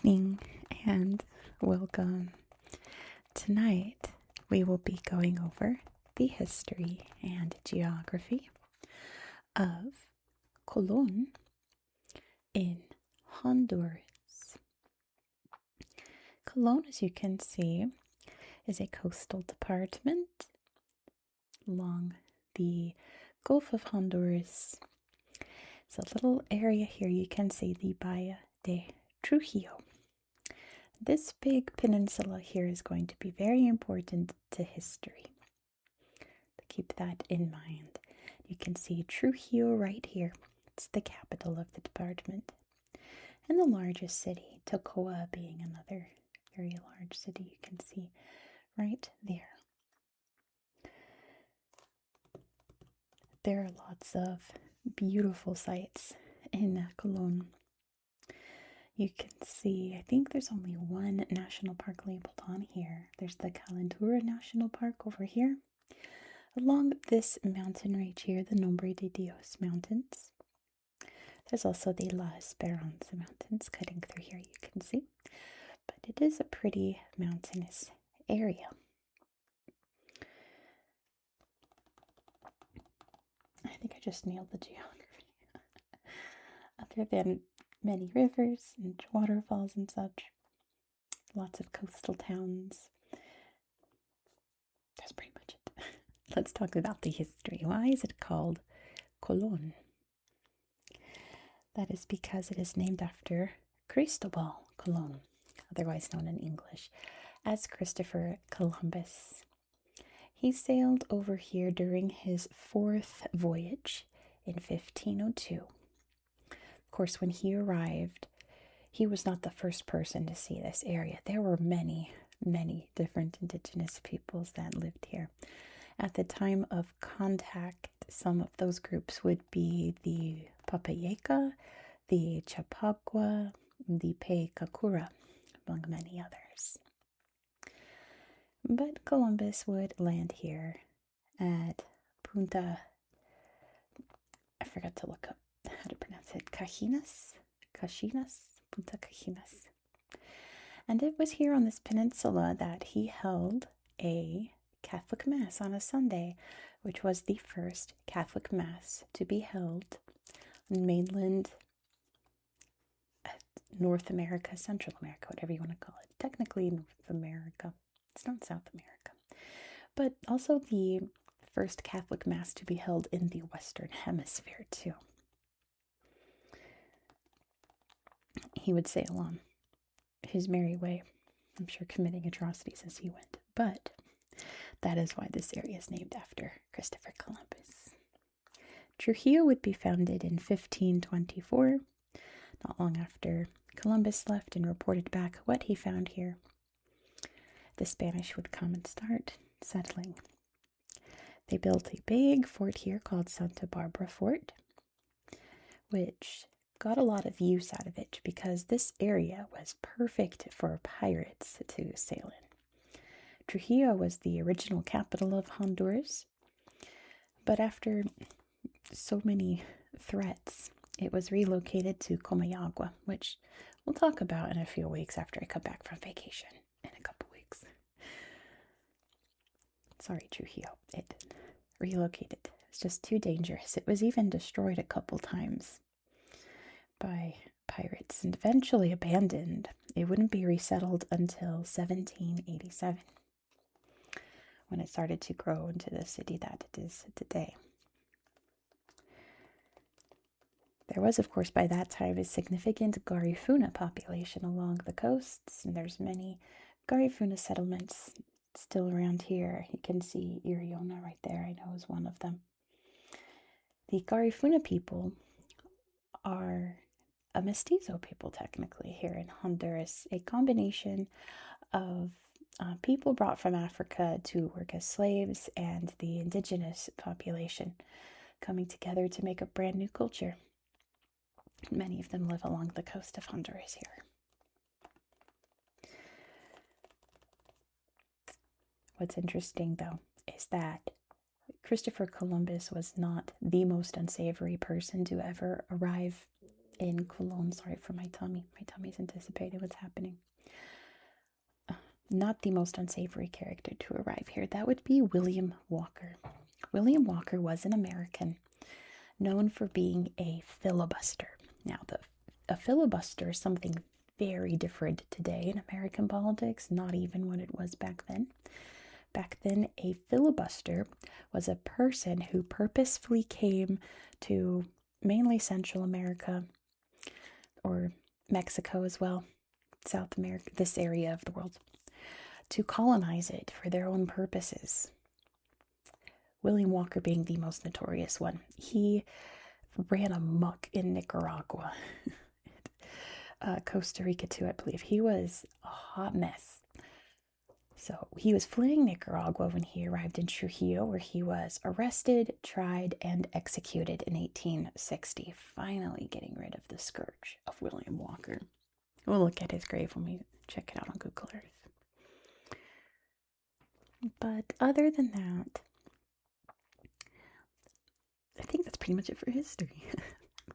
evening and welcome. Tonight we will be going over the history and geography of Colón in Honduras. Colón, as you can see, is a coastal department along the Gulf of Honduras. It's a little area here. You can see the Bahia de Trujillo. This big peninsula here is going to be very important to history. Keep that in mind. You can see Trujillo right here. It's the capital of the department. And the largest city, Tocoa being another very large city, you can see right there. There are lots of beautiful sights in Colón. You can see, I think there's only one national park labeled on here. There's the Calentura National Park over here. Along this mountain range here, the Nombre de Dios Mountains. There's also the La Esperanza Mountains cutting through here, you can see. But it is a pretty mountainous area. I think I just nailed the geography. Other than many rivers and waterfalls and such, lots of coastal towns. That's pretty much it. Let's talk about the history. Why is it called Colón? That is because it is named after Cristobal Colón, otherwise known in English as Christopher Columbus. He sailed over here during his 4th voyage in 1502. Of course, when he arrived, he was not the first person to see this area. There were many, many different indigenous peoples that lived here. At the time of contact, some of those groups would be the Papayeca, the Chapagua, the Pecacura, among many others. But Columbus would land here at Punta, I forgot to look up how to pronounce it, Cajinas, Punta Cajinas. And it was here on this peninsula that he held a Catholic Mass on a Sunday, which was the first Catholic Mass to be held in mainland North America, Central America, whatever you want to call it. Technically North America. It's not South America. But also the first Catholic Mass to be held in the Western Hemisphere, too. He would sail on his merry way, I'm sure committing atrocities as he went. But that is why this area is named after Christopher Columbus. Trujillo would be founded in 1524, not long after Columbus left and reported back what he found here. The Spanish would come and start settling. They built a big fort here called Santa Barbara Fort, which got a lot of use out of it because this area was perfect for pirates to sail in. Trujillo was the original capital of Honduras, but after so many threats, it was relocated to Comayagua, which we'll talk about in a few weeks after I come back from vacation in a couple weeks. Sorry, Trujillo. It relocated. It's just too dangerous. It was even destroyed a couple times by pirates and eventually abandoned. It wouldn't be resettled until 1787, when it started to grow into the city that it is today. There was, of course, by that time, a significant Garifuna population along the coasts, and there's many Garifuna settlements still around here. You can see Iriona right there, I know, is one of them. The Garifuna people are a mestizo people, technically, here in Honduras, a combination of people brought from Africa to work as slaves and the indigenous population coming together to make a brand new culture. Many of them live along the coast of Honduras here. What's interesting, though, is that Christopher Columbus was not the most unsavory person to ever arrive in Colón. Sorry for my tummy. My tummy's anticipating what's happening. Not the most unsavory character to arrive here. That would be William Walker. William Walker was an American known for being a filibuster. Now, a filibuster is something very different today in American politics, not even what it was back then. Back then, a filibuster was a person who purposefully came to mainly Central America, or Mexico as well, South America, this area of the world, to colonize it for their own purposes. William Walker being the most notorious one. He ran amok in Nicaragua, Costa Rica too, I believe. He was a hot mess. So he was fleeing Nicaragua when he arrived in Trujillo, where he was arrested, tried, and executed in 1860, finally getting rid of the scourge of William Walker. We'll look at his grave when we check it out on Google Earth. But other than that, I think that's pretty much it for history.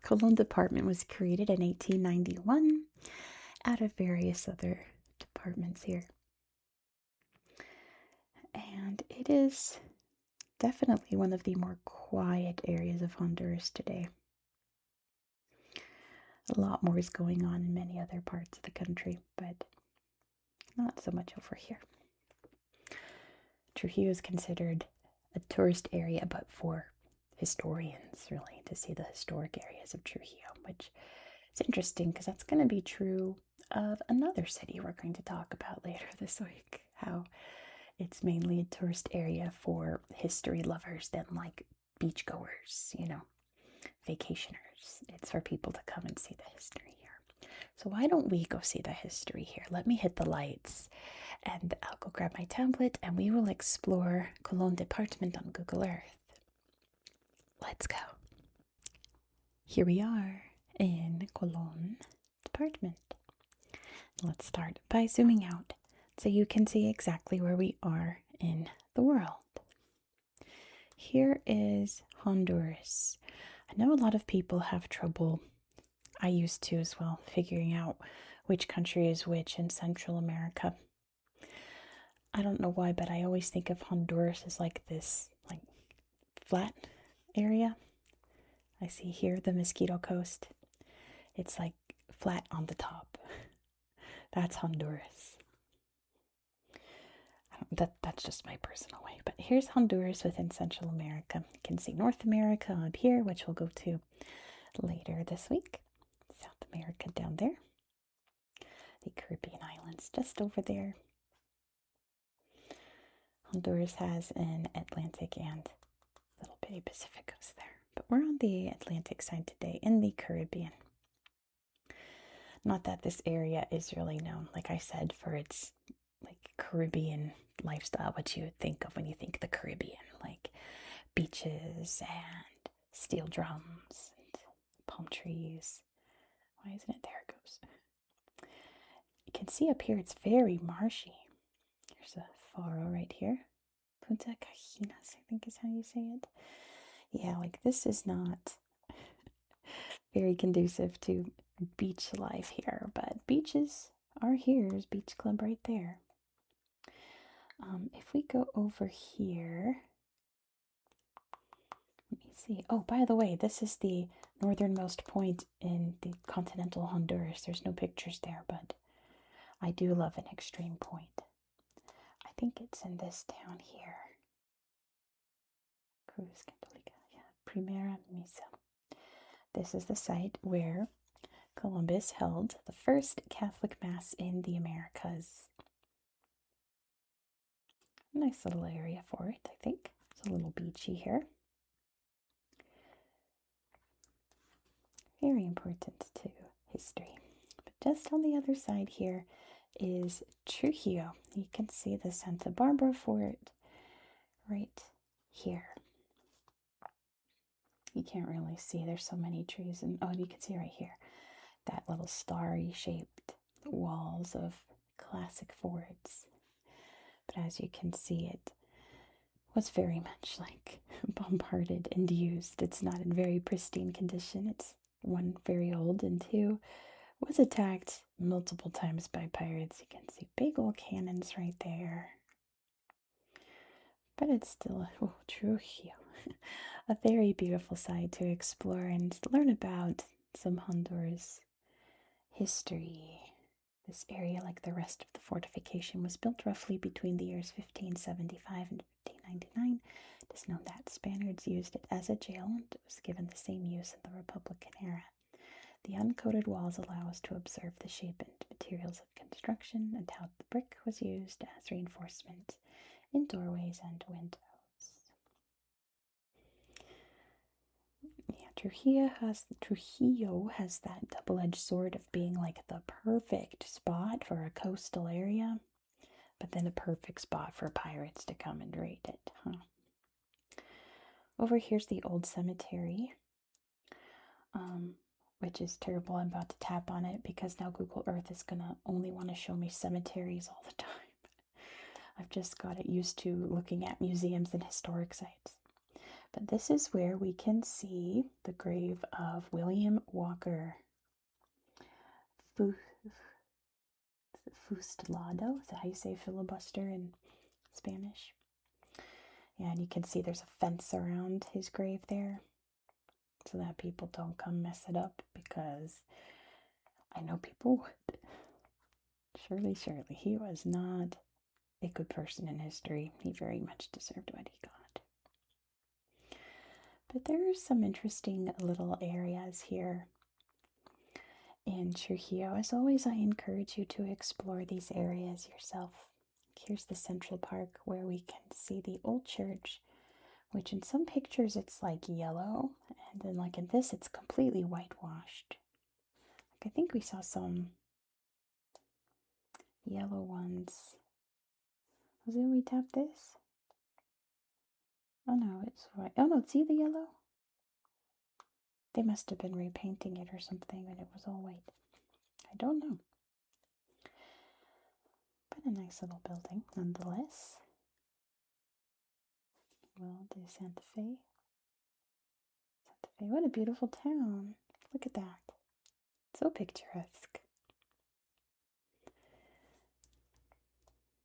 Colón Department was created in 1891 out of various other departments here. And it is definitely one of the more quiet areas of Honduras today. A lot more is going on in many other parts of the country, but not so much over here. Trujillo is considered a tourist area, but for historians, really, to see the historic areas of Trujillo, which is interesting because that's going to be true of another city we're going to talk about later this week, how it's mainly a tourist area for history lovers than like beachgoers, vacationers. It's for people to come and see the history here. So why don't we go see the history here? Let me hit the lights and I'll go grab my tablet and we will explore Colón Department on Google Earth. Let's go. Here we are in Colón Department. Let's start by zooming out so you can see exactly where we are in the world. Here is Honduras. I know a lot of people have trouble, I used to as well, figuring out which country is which in Central America. I don't know why, but I always think of Honduras as like this flat area. I see here the Mosquito Coast. It's like flat on the top. That's Honduras. That's just my personal way. But here's Honduras within Central America. You can see North America up here, which we'll go to later this week. South America down there. The Caribbean islands just over there. Honduras has an Atlantic and little bitty Pacific coast there. But we're on the Atlantic side today in the Caribbean. Not that this area is really known, like I said, for its Caribbean lifestyle, what you would think of when you think the Caribbean, like beaches and steel drums and palm trees. Why isn't it? There it goes. You can see up here it's very marshy. There's a faro right here. Punta Cajinas, I think is how you say it. Yeah, this is not very conducive to beach life here, but beaches are here. There's Beach Club right there. If we go over here, let me see. Oh, by the way, this is the northernmost point in the continental Honduras. There's no pictures there, but I do love an extreme point. I think it's in this town here. Cruz Católica, yeah, Primera Misa. This is the site where Columbus held the first Catholic Mass in the Americas. Nice little area for it, I think. It's a little beachy here. Very important to history. But just on the other side here is Trujillo. You can see the Santa Barbara fort right here. You can't really see, there's so many trees, and oh, you can see right here that little starry shaped walls of classic forts. But as you can see, it was very much bombarded and used. It's not in very pristine condition. It's one, very old, and two, was attacked multiple times by pirates. You can see big old cannons right there. But it's still, oh, Trujillo, a very beautiful site to explore and learn about some Honduras history. This area, like the rest of the fortification, was built roughly between the years 1575 and 1599. It is known that Spaniards used it as a jail and it was given the same use in the Republican era. The uncoated walls allow us to observe the shape and materials of construction and how the brick was used as reinforcement in doorways and windows. Yeah, Trujillo has that double-edged sword of being like the perfect spot for a coastal area, but then a perfect spot for pirates to come and raid it, huh? Over here's the old cemetery, which is terrible. I'm about to tap on it because now Google Earth is gonna only want to show me cemeteries all the time. I've just got it used to looking at museums and historic sites. But this is where we can see the grave of William Walker Fustelado. Is that how you say filibuster in Spanish? Yeah, and you can see there's a fence around his grave there so that people don't come mess it up, because I know people would. Surely, he was not a good person in history. He very much deserved what he got. But there are some interesting little areas here in Trujillo. As always, I encourage you to explore these areas yourself. Here's the Central Park where we can see the old church, which in some pictures it's like yellow, and then like in this it's completely whitewashed. Like I think we saw some yellow ones. Was it when we tapped this? Oh no, it's white. Oh no, see the yellow? They must have been repainting it or something and it was all white. I don't know. But a nice little building nonetheless. Well, de Santa Fe. Santa Fe, what a beautiful town. Look at that. So picturesque.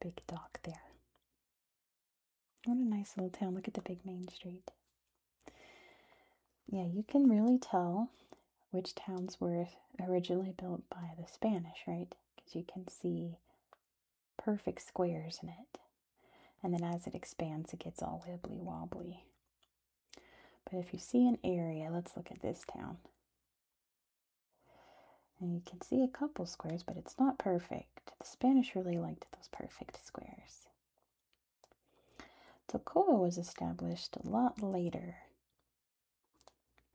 Big dock there. What a nice little town. Look at the big main street. Yeah, you can really tell which towns were originally built by the Spanish, right? Because you can see perfect squares in it. And then as it expands, it gets all wibbly wobbly. But if you see an area, let's look at this town. And you can see a couple squares, but it's not perfect. The Spanish really liked those perfect squares. Colón was established a lot later.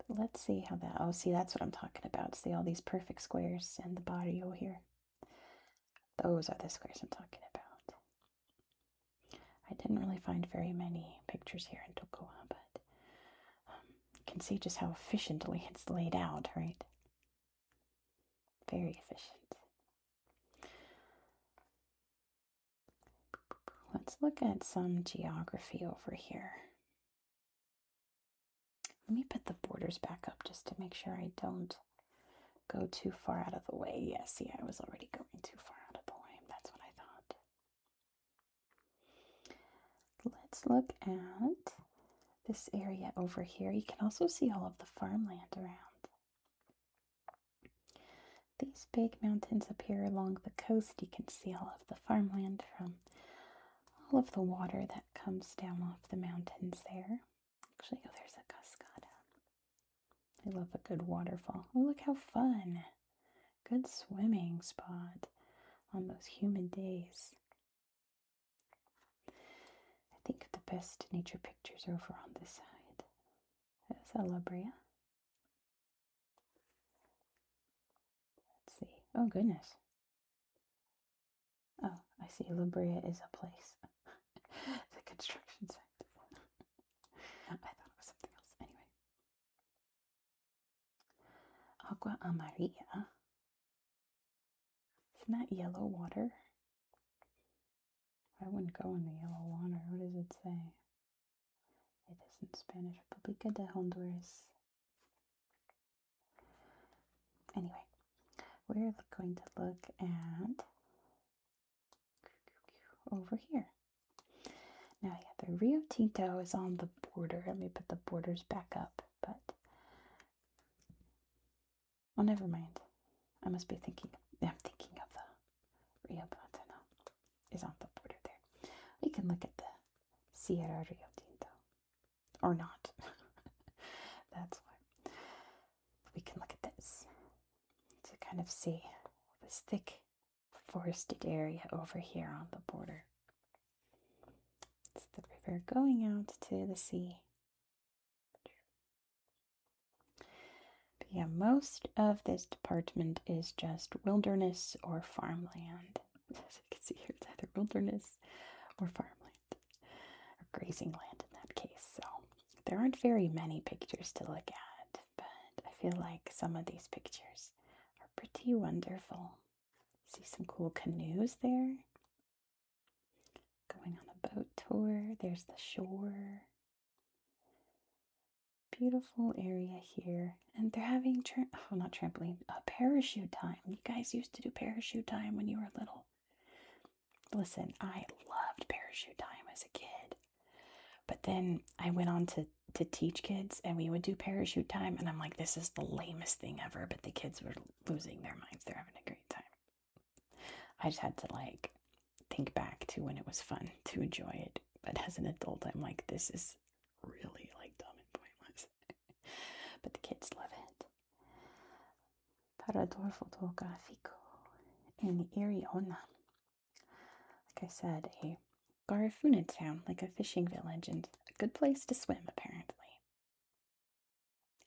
But let's see how that, oh, see, that's what I'm talking about. See all these perfect squares in the barrio here. Those are the squares I'm talking about. I didn't really find very many pictures here in Colón, but you can see just how efficiently it's laid out, right? Very efficient. Let's look at some geography over here. Let me put the borders back up just to make sure I don't go too far out of the way. Yeah, see, I was already going too far out of the way. That's what I thought. Let's look at this area over here. You can also see all of the farmland around. These big mountains up here along the coast, you can see all of the farmland from all of the water that comes down off the mountains there. Actually, oh, there's a cascada. I love a good waterfall. Oh, look how fun. Good swimming spot on those humid days. I think the best nature pictures are over on this side. There's Alabria. Let's see. Oh, goodness. Oh, I see. La Brea is a place. The construction site. I thought it was something else. Anyway. Agua Amarilla. Isn't that yellow water? I wouldn't go in the yellow water. What does it say? It is in Spanish. República de Honduras. Anyway, we're going to look at over here. Now, yeah, the Rio Tinto is on the border. Let me put the borders back up, but oh, never mind. I must be thinking. I'm thinking of the Rio Tinto is on the border there. We can look at the Sierra Rio Tinto, or not. That's why we can look at this to kind of see this thick forested area over here on the border. It's the river going out to the sea. But yeah, most of this department is just wilderness or farmland. As you can see here, it's either wilderness or farmland, or grazing land in that case. So there aren't very many pictures to look at, but I feel like some of these pictures are pretty wonderful. See some cool canoes there. Going on a boat tour. There's the shore. Beautiful area here. And they're having, not trampoline, parachute time. You guys used to do parachute time when you were little. Listen, I loved parachute time as a kid. But then I went on to teach kids, and we would do parachute time, and I'm like, this is the lamest thing ever. But the kids were losing their minds. They're having a great time. I just had to think back to when it was fun to enjoy it. But as an adult, I'm like, this is really dumb and pointless. But the kids love it. Parador fotografico in Iriona. Like I said, a Garifuna town, like a fishing village, and a good place to swim, apparently.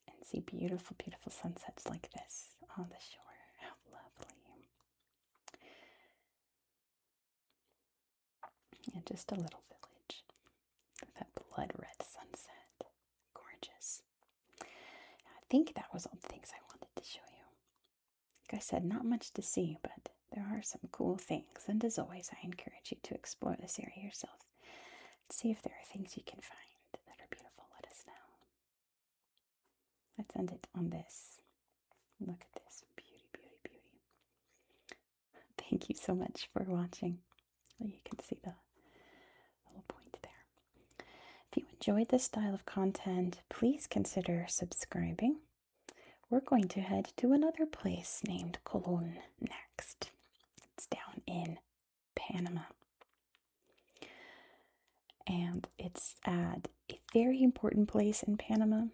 And see beautiful, beautiful sunsets like this on the shore. How lovely. And just a little village with that blood red sunset. Gorgeous. I think that was all the things I wanted to show you. Like I said, not much to see, but there are some cool things. And as always, I encourage you to explore this area yourself. See if there are things you can find that are beautiful. Let us know. Let's end it on this. Look at this. Beauty, beauty, beauty. Thank you so much for watching. You can see the little point there. If you enjoyed this style of content, please consider subscribing. We're going to head to another place named Colón next. It's down in Panama. And it's at a very important place in Panama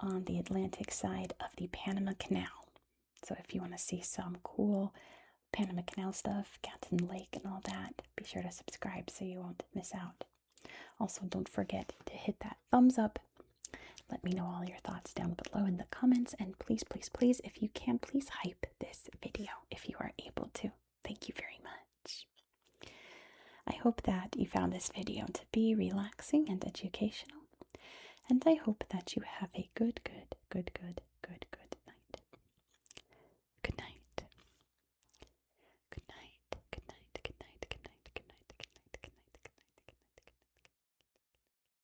on the Atlantic side of the Panama Canal. So if you want to see some cool Panama Canal stuff, Canton Lake and all that, be sure to subscribe so you won't miss out. Also, don't forget to hit that thumbs up. Let me know all your thoughts down below in the comments, and please, please, please, if you can, please hype this video if you are able to. Thank you very much. I hope that you found this video to be relaxing and educational, and I hope that you have a good